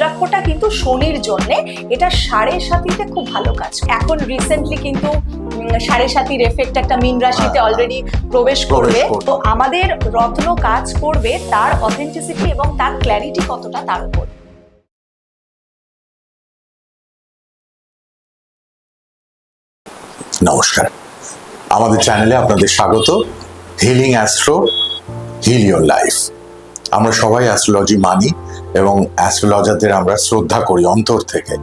রুদ্রাক্ষটা কিন্তু শনির জন্য, এটা সাড়ে সাতিতে খুব ভালো কাজ। এখন রিসেন্টলি কিন্তু সাড়ে সাতির এফেক্ট একটা মীন রাশিতে অলরেডি প্রবেশ করবে। তো আমাদের রত্ন কাজ করবে তার অথেন্টিসিটি এবং তার ক্ল্যারিটি কতটা তার উপর। নমস্কার, আমাদের চ্যানেলে আপনাদের স্বাগত। Healing astro, heal your life. আমরা সবাই অ্যাস্ট্রোলজি মানি এবং অ্যাস্ট্রোলজারদের আমরা শ্রদ্ধা করি অন্তর থেকে।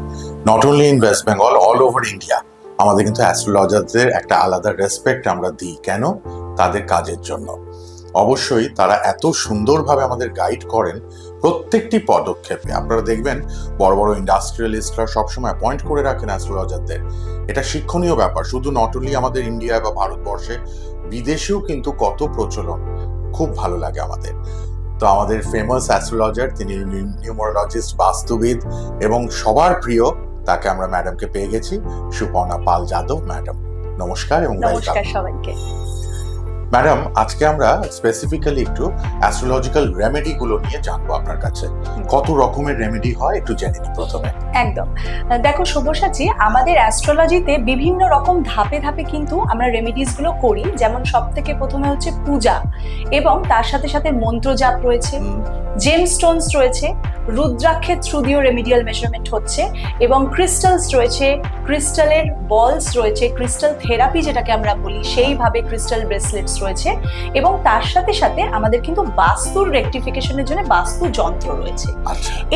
Not only in West Bengal, all over India আমাদের কিন্তু অ্যাস্ট্রোলজারদের একটা আলাদা রেসপেক্ট আমরা দিই। কেন? তাদের কাজের জন্য। অবশ্যই তারা এত সুন্দরভাবে আমাদের গাইড করেন প্রত্যেকটি পদক্ষেপে। আপনারা দেখবেন বড় বড় ইন্ডাস্ট্রিয়ালিস্টরা সবসময় পয়েন্ট করে রাখেন অ্যাস্ট্রোলজারদের। এটা শিক্ষণীয় ব্যাপার, শুধু নট অনলি আমাদের ইন্ডিয়ায় বা ভারতবর্ষে, বিদেশেও কিন্তু কত প্রচলন। খুব ভালো লাগে আমাদের। তো আমাদের ফেমাস অ্যাস্ট্রোলজার, তিনি নিউমারোলজিস্ট, বাস্তুবিদ এবং সবার প্রিয়, তাকে আমরা ম্যাডামকে পেয়ে গেছি, সুপর্ণা পাল যাদব ম্যাডাম। নমস্কার এবং নমস্কার সবাইকে। ম্যাডাম, আজকে আমরা স্পেসিফিক্যালি একটু অ্যাস্ট্রোলজিক্যাল রেমেডি গুলো নিয়ে জানবো আপনার কাছে। কত রকমের রেমেডি হয় একটু জেনে নিই প্রথমে। একদম। দেখো শুভসাচী, আমাদের অ্যাস্ট্রোলজিতে বিভিন্ন রকম ধাপে ধাপে কিন্তু আমরা রেমেডিস গুলো করি। যেমন সব থেকে প্রথমে হচ্ছে পূজা, এবং তার সাথে সাথে মন্ত্রজাপ রয়েছে, জেম স্টোনস রয়েছে, রুদ্রাক্ষের থ্রু দিয়েও রেমিডিয়াল মেজারমেন্ট হচ্ছে, এবং ক্রিস্টালস রয়েছে, ক্রিস্টালের বলস রয়েছে, ক্রিস্টাল থেরাপি যেটাকে আমরা বলি সেইভাবে ক্রিস্টাল ব্রেসলেটস রয়েছে, এবং তার সাথে সাথে আমাদের কিন্তু বাস্তুর রেকটিফিকেশনের জন্য বাস্তু যন্ত্র রয়েছে।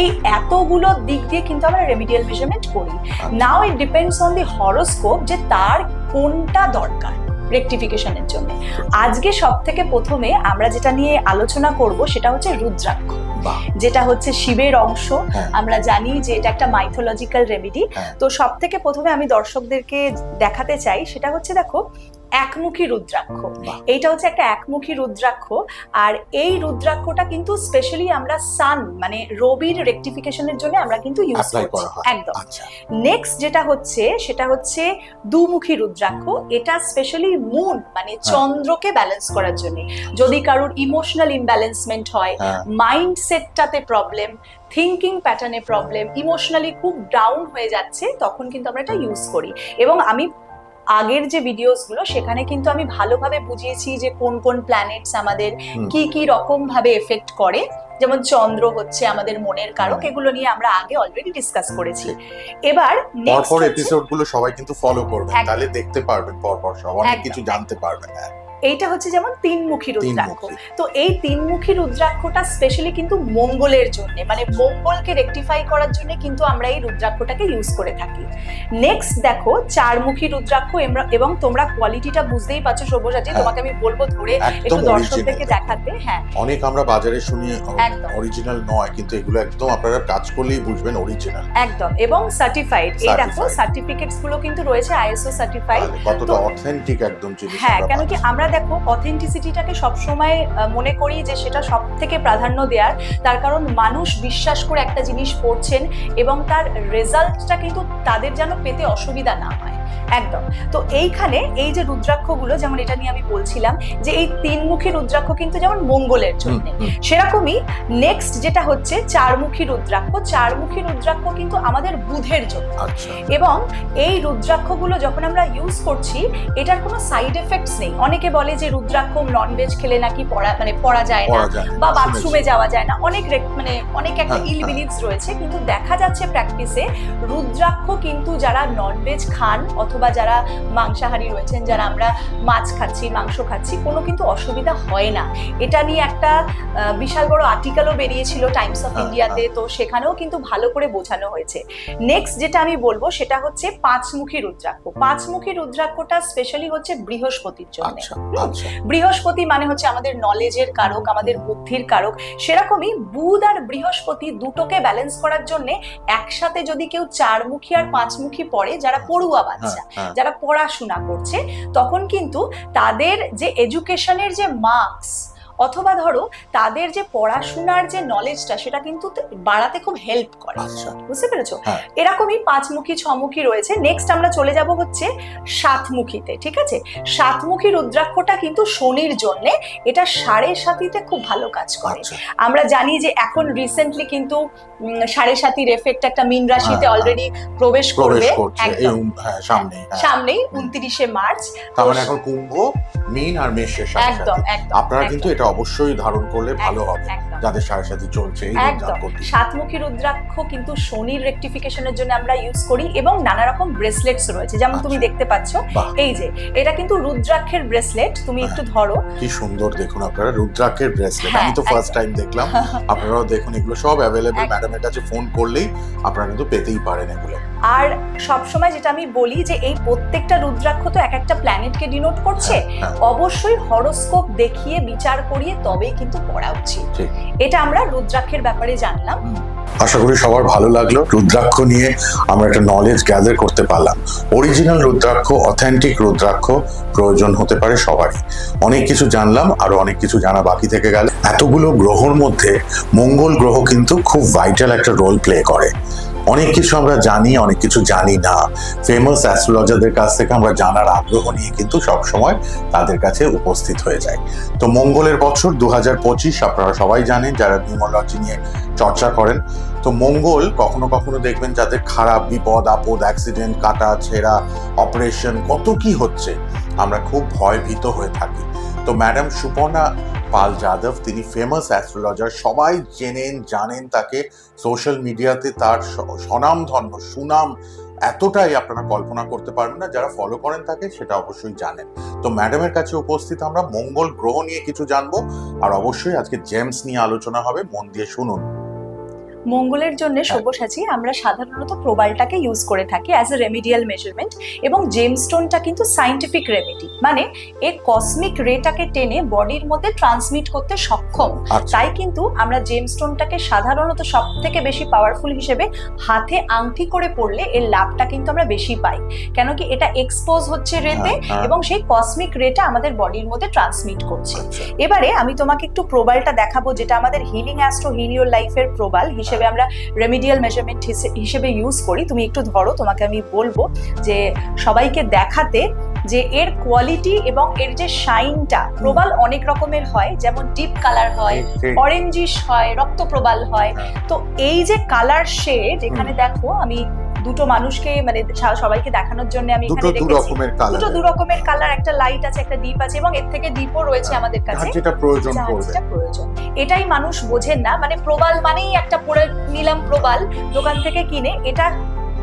এই এতগুলো দিক দিয়ে কিন্তু আমরা রেমিডিয়াল মেজারমেন্ট করি। Now it depends on the horoscope যে তার কোনটা দরকার রেকটিফিকেশনের জন্য। আজকে সব থেকে প্রথমে আমরা যেটা নিয়ে আলোচনা করব সেটা হচ্ছে রুদ্রাক্ষ, যেটা হচ্ছে শিবের অংশ। আমরা জানি যে এটা একটা মাইথোলজিক্যাল রেমেডি। তো সব থেকে প্রথমে আমি দর্শকদেরকে দেখাতে চাই সেটা হচ্ছে, দেখো, একমুখী রুদ্রাক্ষ। এইটা হচ্ছে একটা একমুখী রুদ্রাক্ষ, আর এই রুদ্রাক্ষটা কিন্তু স্পেশালি আমরা সান মানে রবির রেকটিফিকেশনের জন্য আমরা কিন্তু ইউজ করছি। একদম। নেক্সট যেটা হচ্ছে সেটা হচ্ছে দুমুখী রুদ্রাক্ষ। এটা স্পেশালি মুন মানে চন্দ্রকে ব্যালেন্স করার জন্য। যদি কারোর ইমোশনাল ইমব্যালেন্সমেন্ট হয়, মাইন্ড সেটটাতে প্রবলেম, থিঙ্কিং প্যাটার্নে প্রবলেম, ইমোশনালি খুব ডাউন হয়ে যাচ্ছে, তখন কিন্তু আমরা এটা ইউজ করি। এবং আমি আগের যে ভিডিওস গুলো সেখানে কিন্তু আমি ভালোভাবে বুঝিয়েছি যে কোন কোন প্ল্যানেটস আমাদের কি কি রকম ভাবে এফেক্ট করে। যেমন চন্দ্র হচ্ছে আমাদের মনের কারক, এগুলো নিয়ে আমরা আগে অলরেডি ডিসকাস করেছি। এবার পরপর এপিসোড গুলো সবাই কিন্তু ফলো করবেন, তাহলে দেখতে পারবেন পরপর সব অনেক কিছু জানতে পারবেন। এইটা হচ্ছে যেমন তিনমুখী রুদ্রাক্ষ। তো এই তিনমুখী রুদ্রাক্ষটা স্পেশালি কিন্তু মঙ্গলের জন্য, মানে মঙ্গলকে রেকটিফাই করার জন্য কিন্তু আমরা এই রুদ্রাক্ষটাকে ইউজ করে থাকি। নেক্সট দেখো চারমুখী রুদ্রাক্ষ, এবং তোমরা কোয়ালিটিটা বুঝতেই পারছো সব্যসাচী, তোমাকে আমি বলবো ধরে একটু দর্শকদেরকে দেখাতে। হ্যাঁ, অনেক আমরা বাজারে শুনি অরিজিনাল নয়, কিন্তু এগুলো একদম আপনারা কাজ করলেই বুঝবেন অরিজিনাল। একদম, এবং সার্টিফাইড। এই দেখো সার্টিফিকেটস গুলো কিন্তু রয়েছে আইএসও সার্টিফাইড। কতটা অথেন্টিক একদম জিনিস। হ্যাঁ, কেন কি আমরা দেখো অথেন্টিসিটিটাকে সবসময় মনে করি যে সেটা সব থেকে প্রাধান্য দেওয়ার, তার কারণ মানুষ বিশ্বাস করে একটা জিনিস পড়ছেন এবং তার রেজাল্টটা কিন্তু তাদের যেন পেতে অসুবিধা না হয়। একদম। তো এইখানে এই যে রুদ্রাক্ষগুলো, যেমন এটা নিয়ে আমি বলছিলাম যে এই তিনমুখী রুদ্রাক্ষ কিন্তু যেমন মঙ্গলের জন্য, সেরকমই নেক্সট যেটা হচ্ছে চারমুখী রুদ্রাক্ষ। চারমুখী রুদ্রাক্ষ কিন্তু আমাদের বুধের জন্য। এবং এই রুদ্রাক্ষগুলো যখন আমরা ইউজ করছি এটার কোনো সাইড এফেক্টস নেই। অনেকে বলে যে রুদ্রাক্ষ ননভেজ খেলে নাকি পড়া যায় না, বা বাথরুমে যাওয়া যায় না, অনেক একটা ইল বিলিভস রয়েছে। কিন্তু দেখা যাচ্ছে প্র্যাকটিসে রুদ্রাক্ষ কিন্তু যারা ননভেজ খান অথবা যারা মাংসাহারী রয়েছেন, যারা আমরা মাছ খাচ্ছি, মাংস খাচ্ছি, কোনো কিন্তু অসুবিধা হয় না। এটা নিয়ে একটা বিশাল বড় আর্টিকেলও বেরিয়েছিল টাইমস অফ ইন্ডিয়াতে, তো সেখানেও কিন্তু ভালো করে বোঝানো হয়েছে। নেক্সট যেটা আমি বলবো সেটা হচ্ছে পাঁচমুখী রুদ্রাক্ষ। পাঁচমুখী রুদ্রাক্ষটা স্পেশালি হচ্ছে বৃহস্পতির জন্য। বৃহস্পতি মানে হচ্ছে আমাদের নলেজের কারক, আমাদের বুদ্ধির কারক। সেরকমই বুধ আর বৃহস্পতি দুটোকে ব্যালেন্স করার জন্য একসাথে যদি কেউ চারমুখী আর পাঁচমুখী পড়ে, যারা পড়ুয়া বাচ্চা, যারা পড়াশোনা করছে, তখন কিন্তু তাদের যে এডুকেশনের যে মার্কস অথবা ধরো তাদের যে পড়াশোনার যে নলেজটা সেটা কিন্তু বাড়াতে খুব হেল্প করে। আচ্ছা, বুঝতে পেরেছো? হ্যাঁ। এরকমই 5মুখী 6মুখী রয়েছে। নেক্সট আমরা চলে যাব হচ্ছে 7মুখীতে। ঠিক আছে, 7মুখী রুদ্রাক্ষটা কিন্তু শনির জন্য, এটা 7.5 খুব ভালো কাজ করে। আচ্ছা, আমরা জানি যে এখন রিসেন্টলি কিন্তু 7.5 এফেক্ট একটা মীন রাশিতে হ্যাঁ, অলরেডি প্রবেশ করবে করছে এই একদম সামনেই, হ্যাঁ। সামনেই 29শে মার্চ। তার মানে এখন কুম্ভ, মীন আর মেষের সাথে একদম সাথে। একদম আপনারা কিন্তু এটা অবশ্যই ধারণ করলে ভালো হবে, একদম যাদের সাথে সাথে চলছে এই একদম। রুদ্রাক্ষটি। 7মুখী রুদ্রাক্ষ কিন্তু শনির রেকটিফিকেশনের জন্য আমরা ইউজ করি, এবং নানা রকম ব্রেসলেটস রয়েছে, যেমন তুমি আচ্ছা। দেখতে পাচ্ছ বাহ। এই যে এটা কিন্তু রুদ্রাক্ষের ব্রেসলেট। তুমি একটু ধরো, কি সুন্দর দেখুন আপনারা রুদ্রাক্ষের ব্রেসলেট। হ্যাঁ, আমি তো ফার্স্ট একদম। টাইম দেখলাম, আপনারাও দেখুন, এগুলো সব অ্যাভেলেবল। একদম। ম্যাডামের কাছে ফোন করলেই আপনারা কিন্তু পেতেই পারেন এগুলো। আর সবসময় যেটা আমি বলি যে এই প্রত্যেকটা রুদ্রাক্ষ তো এক একটা প্ল্যানেটকে ডিনোট করছে, হ্যাঁ, অবশ্যই হরোস্কোপ দেখিয়ে বিচার করিয়ে তবেই কিন্তু পড়া উচিত। ঠিক। এটা আমরা রুদ্রাক্ষের ব্যাপারে জানলাম। আশা করি সবার ভালো লাগলো। রুদ্রাক্ষ নিয়ে আমরা একটা নলেজ গ্যাদার করতে পারলাম। অরিজিনাল রুদ্রাক্ষ, অথেন্টিক রুদ্রাক্ষ প্রয়োজন হতে পারে সবারই। অনেক কিছু জানলাম, আরো অনেক কিছু জানা বাকি থেকে গেল। এতগুলো গ্রহর মধ্যে মঙ্গল গ্রহ কিন্তু খুব ভাইটাল একটা রোল প্লে করে। অনেক কিছু আমরা জানি, অনেক কিছু জানি না। ফেমাস অ্যাস্ট্রোলজারদের কাছ থেকে আমরা জানার আগ্রহ নিয়ে কিন্তু সবসময় তাদের কাছে উপস্থিত হয়ে যায়। তো মঙ্গলের বছর 2025 আপনারা সবাই জানেন যারা নিউমোলজি নিয়ে চর্চা করেন। তো মঙ্গল কখনো কখনো দেখবেন যাদের খারাপ, বিপদ আপদ, অ্যাক্সিডেন্ট, কাটা ছেঁড়া, অপারেশন, কত কি হচ্ছে, আমরা খুব ভয়ভীত হয়ে থাকি। তো ম্যাডাম সুপর্ণা পাল যাদব, তিনি ফেমাস অ্যাস্ট্রোলজার, সবাই চেনেন জানেন তাকে। সোশ্যাল মিডিয়াতে তার স্বনামধন্য সুনাম এতটাই আপনারা কল্পনা করতে পারবেন না। যারা ফলো করেন তাকে সেটা অবশ্যই জানেন। তো ম্যাডামের কাছে উপস্থিত আমরা মঙ্গল গ্রহ নিয়ে কিছু জানবো, আর অবশ্যই আজকে জেমস নিয়ে আলোচনা হবে। মন দিয়ে শুনুন। মঙ্গলের জন্য সব্যসাচী আমরা সাধারণত প্রবালটাকে ইউজ করে থাকি অ্যাজ এ রেমিডিয়াল মেজারমেন্ট, এবং জেমস্টোনটা কিন্তু সায়েন্টিফিক রেমেডি, মানে এ কসমিক রেটাকে টেনে বডির মধ্যে ট্রান্সমিট করতে সক্ষম। তাই কিন্তু আমরা জেমস্টোনটাকে সাধারণত সব থেকে বেশি পাওয়ারফুল হিসেবে হাতে আংটি করে পড়লে এর লাভটা কিন্তু আমরা বেশি পাই, কেন কি এটা এক্সপোজ হচ্ছে রেতে এবং সেই কসমিক রেটা আমাদের বডির মধ্যে ট্রান্সমিট করছে। এবারে আমি তোমাকে একটু প্রবালটা দেখাবো, যেটা আমাদের হিলিং অ্যাস্ট্রো হিলিও লাইফের প্রবাল হিসেবে আমরা রেমিডিয়াল মেজারমেন্ট হিসেবে ইউজ করি। তুমি একটু ধরো, তোমাকে আমি বলবো যে সবাইকে দেখাতে যে এর কোয়ালিটি এবং এর যে শাইনটা। প্রবাল অনেক রকমের হয়, যেমন ডিপ কালার হয়, অরেঞ্জিশ হয়, রক্ত প্রবাল হয়। তো এই যে কালার শেড, এখানে দেখো আমি দুটো মানুষকে মানে সবাইকে দেখানোর জন্য আমি এখানে রেখেছি দুটো দু রকমের কালার, একটা লাইট আছে, একটা ডিপ আছে, এবং এর থেকে ডিপও রয়েছে আমাদের কাছে, যেটা প্রয়োজন পড়বে। এটাই মানুষ বোঝেন না, মানে প্রবাল মানেই একটা পরে নিলাম প্রবাল দোকান থেকে কিনে, এটা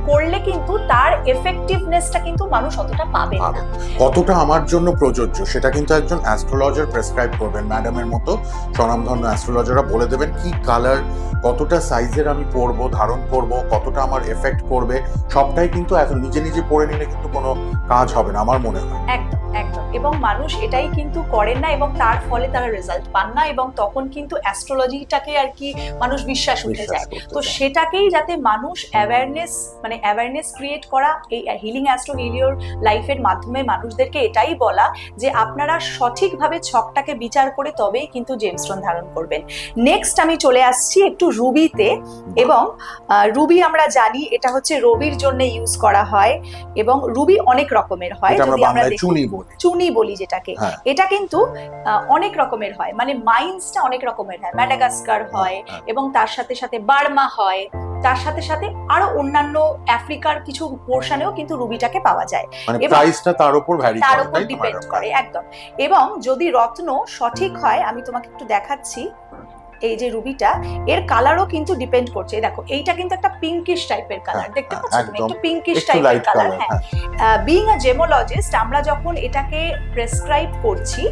করলে কিন্তু তার এফেক্টিভনেসটা কিন্তু মানুষ অতটা পাবে না। কতটা আমার জন্য প্রযোজ্য সেটা কিন্তু একজন অ্যাস্ট্রোলজার প্রেসক্রাইব করবেন। ম্যাডামের মতো স্বনামধন্য অ্যাস্ট্রোলজাররা বলে দেবেন কি কালার, কতটা সাইজের আমি পরবো, ধারণ করব, কতটা আমার এফেক্ট করবে, সবটাই কিন্তু এত নিজে নিজে পড়ে নিলে কিন্তু কোনো কাজ হবে না আমার মনে হয়। একদম একদম। এবং মানুষ এটাই কিন্তু করেন না, এবং তার ফলে তারা রেজাল্ট পান না, এবং তখন কিন্তু অ্যাস্ট্রোলজিটাকে আর কি মানুষ বিশ্বাস উঠে যায়। তো সেটাকেই যাতে মানুষ অ্যাওয়ারনেস ক্রিয়েট করা, এই হিলিং অ্যাস্ট্রো হিলিওর লাইফের মাধ্যমে মানুষদেরকে এটাই বলা যে আপনারা সঠিকভাবে ছকটাকে বিচার করে তবেই কিন্তু জেমস্টোন ধারণ করবেন। নেক্সট আমি চলে আসছি একটু রুবিতে, এবং রুবি আমরা জানি এটা হচ্ছে রবির জন্য ইউজ করা হয়, এবং রুবি অনেক রকমের হয়, যদি আমরা চুনি বলি যেটাকে, এটা কিন্তু অনেক রকমের হয়, মানে মাইন্সটা অনেক রকমের হয়, ম্যাডাগাস্কার হয়, এবং তার সাথে সাথে বার্মা হয়, তার সাথে সাথে আরো অন্যান্য আফ্রিকার কিছু পোর্শনেও কিন্তু রুবিটাকে পাওয়া যায়, মানে প্রাইসটা তার উপর ডিপেন্ড করে একদম। এবং যদি রত্ন সঠিক হয়, আমি তোমাকে একটু দেখাচ্ছি, এই যে রুবিটা, এর কালারও কিন্তু ডিপেন্ড করছে। দেখো এইটা কিন্তু একটা পিঙ্কিশ টাইপের কালার, দেখতে পাচ্ছ তুমি, একটু পিঙ্কিশ টাইপের কালার। হ্যাঁ, বিইং আ জেমোলজিস্ট আমরা যখন এটাকে প্রেসক্রাইব করছি,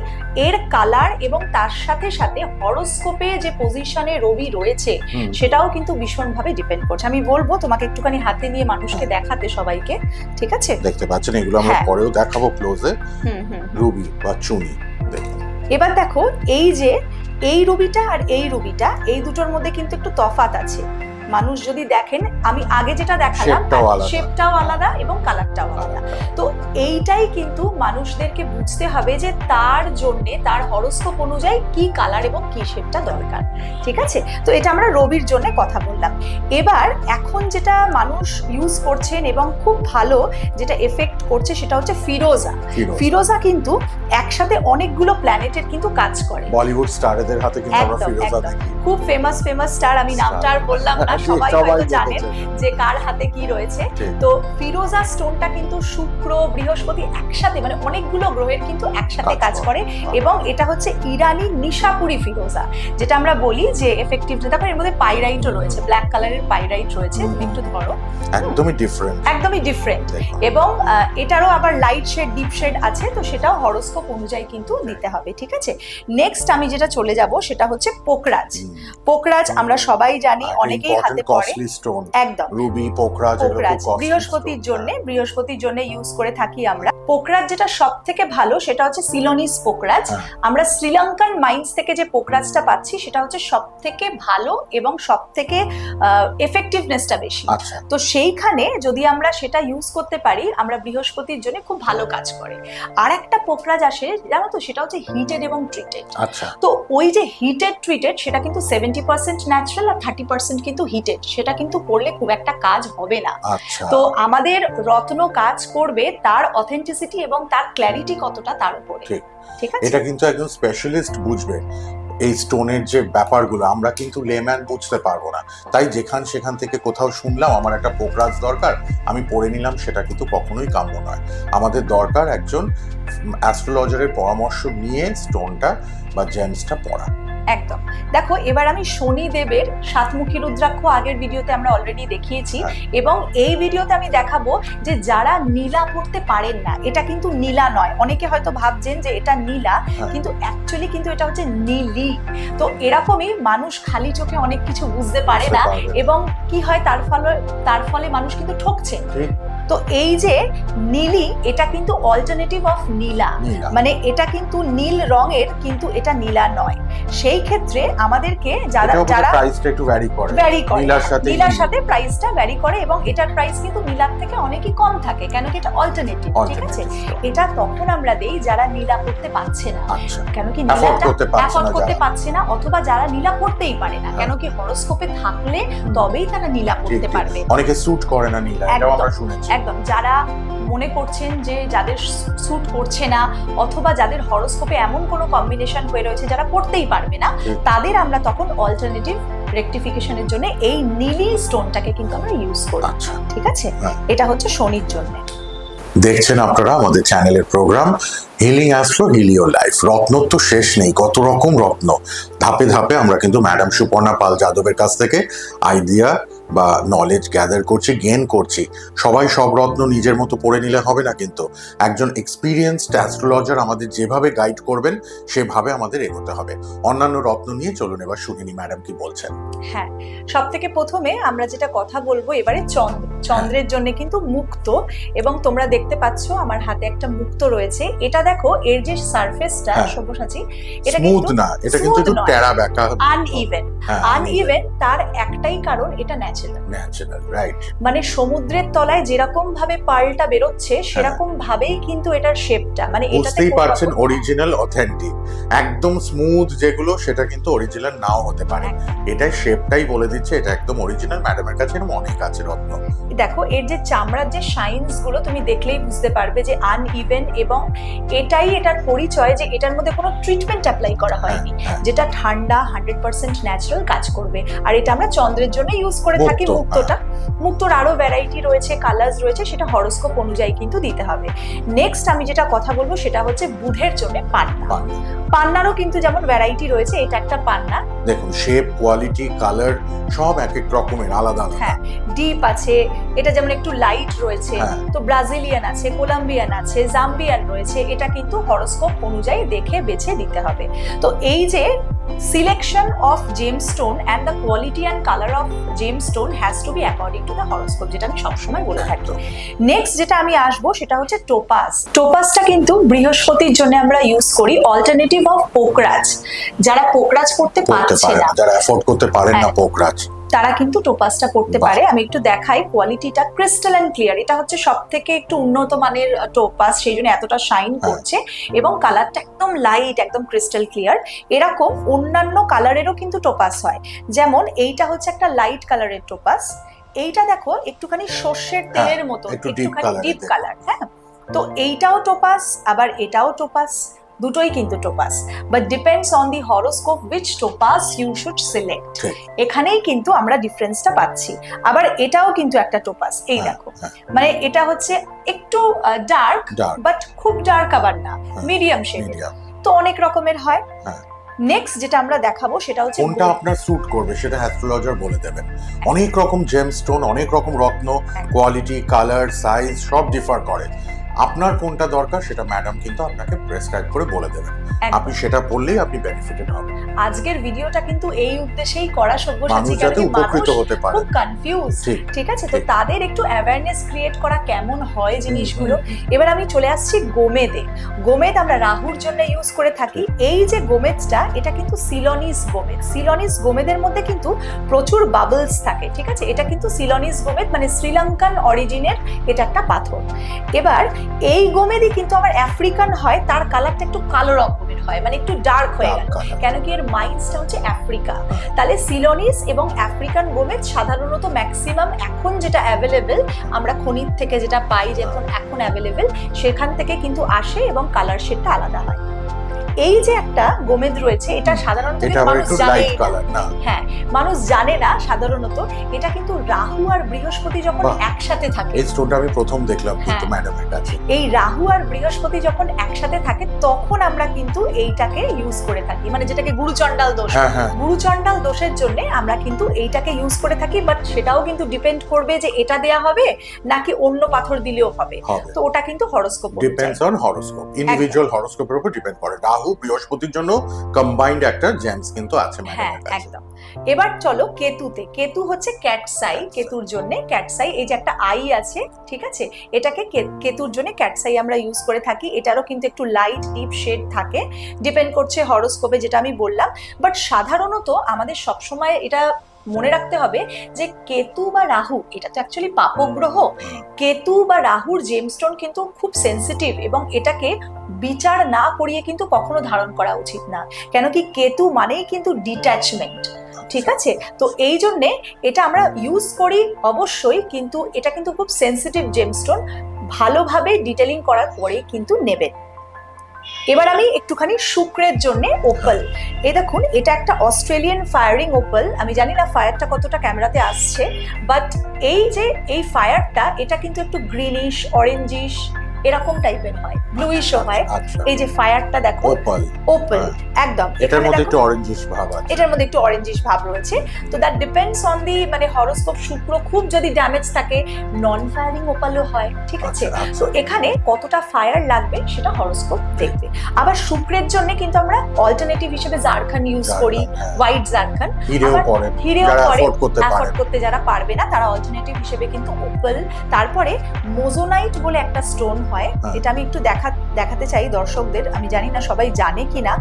এর কালার এবং তার সাথে সাথে হরোস্কোপে যে পজিশনে রবি রয়েছে সেটাও কিন্তু ভীষণভাবে ডিপেন্ড করছে। আমি বলবো তোমাকে একটুখানি হাতে নিয়ে মানুষকে দেখাতে সবাইকে, ঠিক আছে? দেখতে পাচ্ছেন এগুলো আমরা পরেও দেখাবো ক্লোজে। রুবি বা চুনি দেখুন। এবার দেখো এই যে এই রুবিটা আর এই রুবিটা, এই দুটোর মধ্যে কিন্তু একটু তফাৎ আছে। মানুষ যদি দেখেন, আমি আগে যেটা দেখালাম Shape-টাও আলাদা। শেপটাও আলাদা এবং কালারটাও আলাদা। তো এইটাই কিন্তু মানুষদেরকে বুঝতে হবে যে তার জন্যে তার হরোস্কোপ অনুযায়ী কি কালার এবং কি শেপটা দরকার। ঠিক আছে, তো এটা আমরা রবির জন্য কথা বললাম। এবার এখন যেটা মানুষ ইউজ করছেন এবং খুব ভালো যেটা এফেক্ট করছে সেটা হচ্ছে ফিরোজা। ফিরোজা কিন্তু একসাথে অনেকগুলো প্ল্যানেটের কিন্তু কাজ করে। বলিউড স্টারদের হাতে কিন্তু আমরা একদম, ফিরোজা একদম। দেখি। খুব ফেমাস স্টার, আমি নামটা আর বললাম না, সবাই হয়তো জানেন যে কার হাতে কি রয়েছে। ঠিক। তো ফিরোজা স্টোনটা কিন্তু শুক্র, বৃহস্পতি একসাথে, মানে অনেকগুলো গ্রহের কিন্তু একসাথে কাজ করে। এবং এটা হচ্ছে ইরানি নিশাপুরি ফিরোজা, যেটা আমরা বলি যে এফেক্টিভ। তারপর এর মধ্যে পাইরাইটও রয়েছে, ব্ল্যাক কালারের পাইরাইট রয়েছে। তুমি একটু ধরো, একদমই ডিফারেন্ট। একদমই ডিফারেন্ট। এবং এটারও আবার লাইট শেড, ডিপ শেড আছে, তো সেটাও হরোস্কোপ অনুযায়ী কিন্তু দিতে হবে। ঠিক আছে, নেক্সট আমি যেটা চলে যাব সেটা হচ্ছে পোকরাজ। পোকরাজ আমরা সবাই জানি, অনেকেই হাতে পড়ে। একদম, রুবি, পোকরাজ, পোকরাজ বৃহস্পতির জন্য ইউজ করে থাকি আমরা। পোকরাজ যেটা সব থেকে ভালো সেটা হচ্ছে সিলোনিস পোকরাজ। আমরা শ্রীলঙ্কান মাইন্স থেকে যে পোকরাজটা পাচ্ছি সেটা হচ্ছে সব থেকে ভালো এবং সব থেকে এফেক্টিভনেসটা বেশি। তো সেইখানে যদি আমরা সেটা ইউজ করতে পারি, আমরা বৃহস্পতির জন্য খুব ভালো কাজ করে। আর একটা পোকরাজ আসে জানো তো, সেটা হচ্ছে হিটেড এবং ট্রিটেড। তো ওই যে হিটেড ট্রিটেড সেটা কিন্তু 70% ন্যাচারাল আর 30% কিন্তু হিটেড, সেটা কিন্তু করলে খুব একটা কাজ হবে না। তো আমাদের রত্ন কাজ করবে তার অথেন্টিসিটি এবং তার ক্ল্যারিটি কতটা তার উপরে। ঠিক আছে, এটা কিন্তু একজন স্পেশালিস্ট বুঝবে এই স্টোনের যে ব্যাপারগুলো, আমরা কিন্তু লেম্যান বুঝতে পারবো না। তাই সেখান থেকে কোথাও শুনলাম আমার একটা পোকরাজ দরকার, আমি পড়ে নিলাম, সেটা কিন্তু কখনোই কাম্য নয়। আমাদের দরকার একজন অ্যাস্ট্রোলজারের পরামর্শ নিয়ে স্টোনটা বা জেমসটা পড়া। একদম। দেখো, এবার আমি শনিদেবের সাতমুখী রুদ্রাক্ষ আগের ভিডিওতে আমরা অলরেডি দেখিয়েছি, এবং এই ভিডিওতে আমি দেখাবো যে যারা নীলা পড়তে পারেন না, এটা কিন্তু নীলা নয়। অনেকে হয়তো ভাবছেন যে এটা নীলা, কিন্তু অ্যাকচুয়ালি কিন্তু এটা হচ্ছে নীলি। তো এরকমই মানুষ খালি চোখে অনেক কিছু বুঝতে পারে না, এবং কি হয় তার ফলে মানুষ কিন্তু ঠকছে। তো এই যে নীলি, এটা কিন্তু অল্টারনেটিভ অফ নীলা, মানে এটা কিন্তু নীল রঙের, কিন্তু এটা নীলা নয়। সেই ক্ষেত্রে আমাদেরকে যারা প্রাইসটা একটু ভ্যারি করে, নীলার সাথে প্রাইসটা ভ্যারি করে, এবং এটার প্রাইস কিন্তু নীলার থেকে অনেকই কম থাকে, কেন কি এটা অল্টারনেটিভ। ঠিক আছে, এটা তখন আমরা দেই যারা নীলা পড়তে পারছে না, কেন কি নীলাটা অ্যাফোর্ড করতে পারছে না, অথবা যারা নীলা পড়তেই পারে না, কেন কি হরোস্কোপে থাকলে তবেই তারা নীলা পড়তে পারবে। অনেকে স্যুট করে না নীলা, এটাও আমরা শুনেছি। একদম, যারা মনে করছেন যে যাদের স্যুট করছে না, অথবা যাদের হরোস্কোপে এমন কোনো কম্বিনেশন হয়ে রয়েছে যারা পড়তেই পারবে না, তাদের আমরা তখন অল্টারনেটিভ রেকটিফিকেশনের জন্য এই নীলি স্টোনটাকে কিন্তু আমরা ইউজ করি। ঠিক আছে, এটা হচ্ছে শনির জন্য। দেখছেন আপনারা আমাদের চ্যানেলের program healing astro heal your life. রত্নর তো শেষ নেই, কত রকম রত্ন। ধাপে ধাপে আমরা কিন্তু ম্যাডাম সুপর্ণা পাল যাদবের কাছ থেকে আইডিয়া বা নলেজ গ্যাদার করছি, গেইন করছি। সবাই সব রত্ন নিজের মতো পড়ে নিলে হবে না, কিন্তু একজন এক্সপিরিয়েন্সড অ্যাস্ট্রোলজার আমাদের যেভাবে গাইড করবেন সেভাবে আমাদের এগোতে হবে। অন্যান্য রত্ন নিয়ে চলুন এবার শুনিনি ম্যাডাম কি বলছেন। হ্যাঁ, সব থেকে প্রথমে আমরা যেটা কথা বলবো এবারে চন্দ্রের জন্য কিন্তু মুক্ত, এবং তোমরা দেখতে পাচ্ছ আমার হাতে একটা মুক্ত রয়েছে। এটা দেখো, এর যে সারফেসটা সব্যসাচী, এটা কিন্তু না, এটা কিন্তু একটু টেরা বেঁকা, আনইভেন। তার একটাই কারণ, এটা ন্যাচারাল, রাইট? মানে সমুদ্রের তলায় যেরকম ভাবে পার্লটা বেরোচ্ছে সেরকম ভাবেই কিন্তু এটার শেপটা, মানে বুঝতেই পারছেন অরিজিনাল অথেন্টিক। একদম স্মুথ যেগুলো সেটা কিন্তু অরিজিনাল নাও হতে পারে, এটা শেপটাই বলে দিচ্ছে এটা একদম অরিজিনাল। ম্যাডামের কাছে এরকম অনেক আছে রত্ন। দেখো, এর যে চামড়ার যে শাইনস গুলো তুমি দেখলেই বুঝতে পারবে যে আনইভেন, এবং এটাই এটার পরিচয় যে এটার মধ্যে কোনো ট্রিটমেন্ট অ্যাপ্লাই করা হয়নি, যেটা ঠান্ডা 100% ন্যাচারাল কাজ করবে। আর এটা আমরা চন্দ্রের জন্য ইউজ করে থাকি মুক্তটা। মুক্তর আরো ভ্যারাইটি রয়েছে, কালার্স রয়েছে, সেটা হরোস্কোপ অনুযায়ী কিন্তু দিতে হবে। নেক্সট আমি যেটা কথা বলবো সেটা হচ্ছে বুধের জন্য পান্না। পান্নারও কিন্তু যেমন ভ্যারাইটি রয়েছে, এটা একটা পান্না। দেখুন, শেপ, কোয়ালিটি, কালার সব এক এক রকমের আলাদা। হ্যাঁ, ডিপ আছে, এটা যেমন একটু লাইট রয়েছে, তো ব্রাজিলিয়ান আছে, কলম্বিয়ান আছে, জাম্বিয়ান রয়েছে। এটা কিন্তু হরোস্কোপ অনুযায়ী দেখে বেছে দিতে হবে। তো এই যে selection of gemstone and the quality and color of gemstone has to be according to the horoscope, যেটা আমি সবসময় বলে থাকি। নেক্সট যেটা আমি আসবো সেটা হচ্ছে টোপাজ। টোপাজটা কিন্তু বৃহস্পতির জন্য আমরা ইউজ করি, অল্টারনেটিভ অফ পোকরাজ। যারা পোকরাজ পড়তে পারছে না, যারা অ্যাফোর্ড করতে পারেন না পোকরাজ, তারা কিন্তু টোপাসটা পড়তে বাহ। পারে। আমি একটু দেখাই কোয়ালিটিটা, ক্রিস্টাল অ্যান্ড ক্লিয়ার। এটা হচ্ছে সব থেকে একটু উন্নত মানের টোপাস, সেই জন্য এতটা শাইন করছে এবং কালারটা একদম লাইট, একদম ক্রিস্টাল ক্লিয়ার। এরকম অন্যান্য কালারেরও কিন্তু টোপাস হয়, যেমন এইটা হচ্ছে একটা লাইট কালারের টোপাস। এইটা দেখো একটুখানি সর্ষের তেলের মতো, একটু একটুখানি deep ডিপ colour-এর কালার। হ্যাঁ, তো এইটাও টোপাস, আবার এটাও টোপাস, দুটোই কিন্তু topaz, but depends on the horoscope which topaz you should select. ঠিক। এখানেই কিন্তু আমরা ডিফারেন্সটা পাচ্ছি। আবার এটাও কিন্তু একটা টোপাস, এই দেখো, মানে এটা হচ্ছে একটু ডার্ক, বাট খুব ডার্ক আবার না, মিডিয়াম শেডের। মিডিয়াম। তো অনেক রকমের হয়। হ্যাঁ। নেক্সট যেটা আমরা দেখাবো সেটা হচ্ছে কোনটা আপনার স্যুট করবে সেটা অ্যাস্ট্রোলজার বলে দেবেন। অনেক রকম জেমস্টোন, অনেক রকম রত্ন, কোয়ালিটি, কালার, সাইজ সব ডিফার করে। আপনার কোনটা দরকার সেটা ম্যাডাম কিন্তু আপনাকে প্রেসক্রাইব করে বলে দেবেন। আপনি সেটা পড়লেই আপনি বেনিফিটেড হবেন। আজকের ভিডিওটা কিন্তু এই উদ্দেশ্যেই করা, সব্যসাচী, মানুষ যাতে উপকৃত হতে পারে, খুব কনফিউজ, ঠিক আছে? তো তাদের একটু অ্যাওয়ারনেস ক্রিয়েট করা কেমন হয় জিনিসগুলো। এবার আমি চলে আসছি গোমেদে। গোমেদ আমরা রাহুর জন্য ইউজ করে থাকি। এই যে গোমেদটা, এটা কিন্তু সিলনিস গোমেদ। সিলনিস গোমেদের মধ্যে কিন্তু প্রচুর বাবলস থাকে, ঠিক আছে? এটা কিন্তু সিলনিস গোমেদ, মানে শ্রীলঙ্কান অরিজিনের এটা একটা পাথর। এবার এই গোমেদই কিন্তু আবার আফ্রিকান হয়, তার কালারটা একটু কালো রকমের হয়, মানে একটু ডার্ক হয়ে গেল, কেন কি এর মাইন্সটা হচ্ছে আফ্রিকা। তাহলে সিলনিস এবং আফ্রিকান গোমেদ সাধারণত ম্যাক্সিমাম এখন যেটা অ্যাভেলেবেল, আমরা খনির থেকে যেটা পাই, যেমন এখন অ্যাভেলেবেল, সেখান থেকে কিন্তু আসে এবং কালার শেডটা আলাদা হয়। এই যে একটা গোমেদ রয়েছে, এটা সাধারণত মানুষ জানে না। হ্যাঁ, মানুষ জানে না সাধারণত। এটা কিন্তু রাহু আর বৃহস্পতি যখন একসাথে থাকে, এই স্টোনটা আমি প্রথম দেখলাম কিন্তু ম্যাডামের কাছে। এই রাহু আর বৃহস্পতি যখন একসাথে থাকে তখন আমরা কিন্তু এইটাকে ইউজ করে থাকি, মানে যেটাকে গুরুচণ্ডাল দোষ, গুরুচণ্ডাল দোষের জন্য আমরা কিন্তু এইটাকে ইউজ করে থাকি। বাট সেটাও কিন্তু ডিপেন্ড করবে যে এটা দেয়া হবে নাকি অন্য পাথর দিলেও হবে। তো ওটা কিন্তু horoscope, depends on horoscope, individual হরোস্কোপের উপর ডিপেন্ড করে। রাহু বৃহস্পতির জন্য কম্বাইন্ড একটা জেমস কিন্তু আছে ম্যাডামের কাছে। একদম। এবার চলো কেতুতে। কেতু হচ্ছে ক্যাটসাই, কেতুর জন্য ক্যাটসাই। এই যে একটা আই আছে, ঠিক আছে, এটাকে কেতুর জন্য ক্যাটসাই আমরা ইউজ করে থাকি। এটারও কিন্তু একটু লাইট ডিপ শেড থাকে, ডিপেন্ড করছে হরোস্কোপে, যেটা আমি বললাম। বাট সাধারণত আমাদের সবসময় এটা মনে রাখতে হবে যে কেতু বা রাহু এটা তো অ্যাকচুয়ালি পাপগ্রহ। কেতু বা রাহুর জেমস্টোন কিন্তু খুব সেনসিটিভ এবং এটাকে বিচার না করিয়ে কিন্তু কখনো ধারণ করা উচিত না, কেন কি কেতু মানেই কিন্তু ডিট্যাচমেন্ট, ঠিক আছে? তো এই জন্যে এটা আমরা ইউজ করি অবশ্যই, কিন্তু এটা কিন্তু খুব সেনসিটিভ জেমস্টোন, ভালোভাবে ডিটেলিং করার পরে কিন্তু নেবেন। এবার আমি একটুখানি শুক্রের জন্য ওপাল। এই দেখুন, এটা একটা অস্ট্রেলিয়ান ফায়ারিং ওপাল। আমি জানি না ফায়ারটা কতটা ক্যামেরাতে আসছে, বাট এই যে এই ফায়ারটা, এটা কিন্তু একটু গ্রিনিশ অরেঞ্জিশ এরকম টাইপের হয়, ব্লুইশও হয়। এই যে ফায়ারটা দেখো, ওপাল, ওপাল একদম, এটার মধ্যে একটু অরেঞ্জিশ ভাব আছে, এটার মধ্যে একটু অরেঞ্জিশ ভাব রয়েছে। তো দ্যাট ডিপেন্ডস অন দি মানে হরোস্কোপ। শুক্র খুব যদি ড্যামেজ থাকে, নন ফায়ারিং ওপালও হয়, ঠিক আছে? তো এখানে কতটা ফায়ার লাগবে সেটা হরোস্কোপ দেখবে। আবার শুক্রের জন্য কিন্তু আমরা অল্টারনেটিভ হিসেবে জারখান ইউজ করি, হোয়াইট জারখান। হিরেও পরে, অ্যাফোর্ড করতে যারা পারবে না, তারা অল্টারনেটিভ হিসেবে কিন্তু ওপাল। তারপরে মোজোনাইট বলে একটা স্টোন হয়, এটা আমি একটু দেখাতে চাই দর্শকদের, আমি জানি না সবাই জানে কিনা।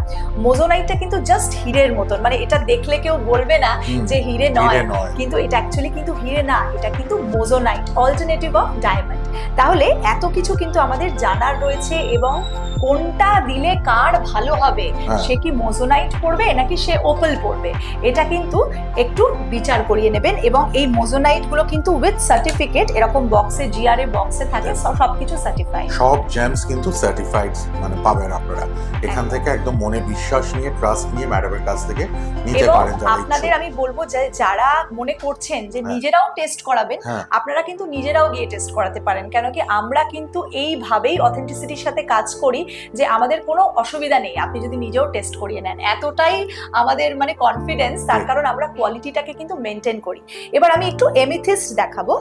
মোজোনাইটটা কিন্তু জাস্ট হিরের মতন, মানে এটা দেখলে কেউ বলবে না যে হিরে নয়, কিন্তু এটা অ্যাকচুয়ালি কিন্তু হিরে না, এটা কিন্তু মোজোনাইট, অল্টারনেটিভ অফ ডায়মন্ড। তাহলে এত কিছু কিন্তু আমাদের জানার রয়েছে, এবং কোনটা দিলে কার ভালো হবে, সে কি মোজোনাইট পড়বে নাকি সে ওপাল পড়বে, এটা কিন্তু একটু বিচার করিয়ে নেবেন। এবং এই মোজোনাইট গুলো কিন্তু উইথ সার্টিফিকেট এরকম বক্সে, জিআরএ বক্সে থাকে, সবকিছু সার্টিফাইড, সব জেমস কিন্তু সার্টিফাইড মানে পাবেন আপনারা। এখান থেকে একদম মনে বিশ্বাস নিয়ে, ট্রাস্ট নিয়ে ম্যাডামের কাছ থেকে নিতে পারেন। আপনাদের আমি বলবো যে যারা মনে করছেন যে নিজেরাও টেস্ট করাবেন, আপনারা কিন্তু নিজেরাও গিয়ে টেস্ট করাতে পারেন, কেন কি আমরা কিন্তু এইভাবেই অথেন্টিসিটির সাথে কাজ করি যে আমাদের কোনো অসুবিধা নেই আপনি যদি নিজেও টেস্ট করিয়ে নেন। এতটাই আমাদের মানে কনফিডেন্স, তার কারণ আমরা কোয়ালিটিটাকে কিন্তু মেনটেন করি। এবার আমি একটু এমিথিস্ট দেখাবো।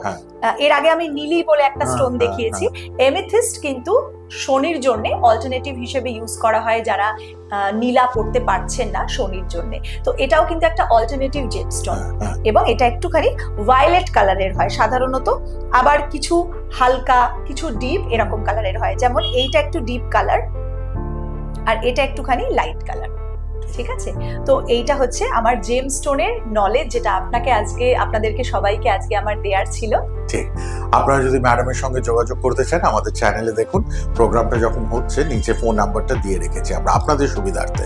এর আগে আমি নীলি বলে একটা স্টোন দেখিয়েছি। এমিথিস্ট কিন্তু শনির জন্য অল্টারনেটিভ হিসেবে ইউজ করা হয়, যারা নীলা পড়তে পারছেন না শনির জন্য। তো এটাও কিন্তু একটা অল্টারনেটিভ জেমস্টোন, এবং এটা একটুখানি ভায়োলেট কালারের হয় সাধারণত, আবার কিছু হালকা, কিছু ডিপ এরকম কালারের হয়। যেমন এইটা একটু ডিপ কালার আর এটা একটুখানি লাইট কালার। ঠিক আছে, তো এইটা হচ্ছে আমার জেম স্টোনের নলেজ, যেটা আপনাদেরকে সবাইকে আজকে আমার দেয়ার ছিল। ঠিক, আপনারা যদি ম্যাডামের সঙ্গে যোগাযোগ করতে চান আমাদের চ্যানেলে দেখুন, প্রোগ্রামটা যখন হচ্ছে নিচে ফোন নাম্বারটা দিয়ে রেখেছি আমরা আপনাদের সুবিধার্থে।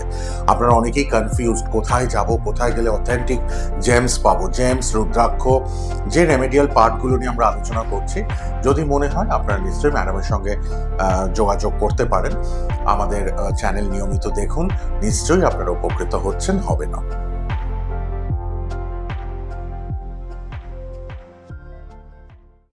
আপনারা অনেকেই কনফিউজড, কোথায় যাব, কোথায় গেলে অথেন্টিক জেমস পাবো, জেমস, রুদ্রাক্ষ, যে রেমেডিয়াল পার্টগুলো নিয়ে আমরা আলোচনা করছি। যদি মনে হয় আপনারা নিশ্চয়ই ম্যাডামের সঙ্গে যোগাযোগ করতে পারেন। আমাদের চ্যানেল নিয়মিত দেখুন, নিশ্চয়ই আপনারা উপকৃত হচ্ছেন, হবে না।